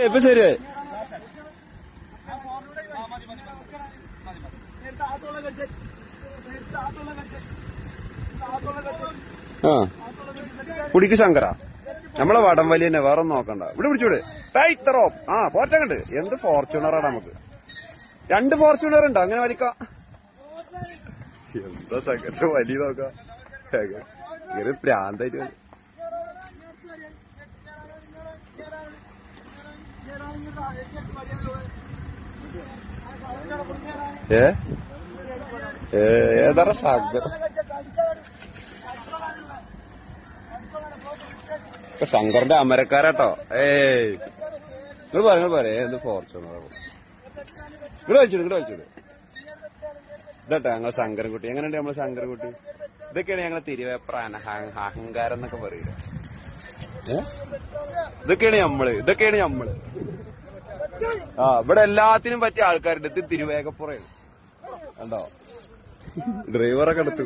ഇപ്പൊ ശരിയായി. ആ കുടിക്ക് ശങ്കര നമ്മളെ വടം വലി തന്നെ, വേറെ ഒന്നും നോക്കണ്ട. ഇവിടെ പിടിച്ചൂടെ ഇത്തറോ. ആ പോറ്റങ്ങണ്ട്. എന്ത് ഫോർച്യൂണറാണ് നമുക്ക്. 2 ഫോർച്യൂണർ ഉണ്ട്. അങ്ങനെ വലിക്കാം. എന്താ സംഘർഷം വലിയ നോക്കാം. ഇങ്ങനെ പ്രാന്തായിട്ട് ഏതാ ശങ്കർ. ശങ്കറിന്റെ അമരക്കാരാട്ടോ. നിങ്ങൾ പറ എന്ത് ഫോർച്യൂണർ. ഇവിടെ വലിച്ചോട്. ഇതട്ടെ ഞങ്ങളെ ശങ്കരൻകുട്ടി. എങ്ങനെയുണ്ട് നമ്മളെ ശങ്കരൻകുട്ടി? ഇതൊക്കെയാണ് ഞങ്ങളെ തിരുവേപ്ര അഹങ്കാരം എന്നൊക്കെ പറയില്ല. ഇതൊക്കെയാണ് നമ്മള്. ആ ഇവിടെ എല്ലാത്തിനും പറ്റിയ ആൾക്കാരുണ്ട്. ഇത് തിരുവേഗപ്പുറയാണ്. കണ്ടോ ഡ്രൈവറൊക്കെ എടുത്തു.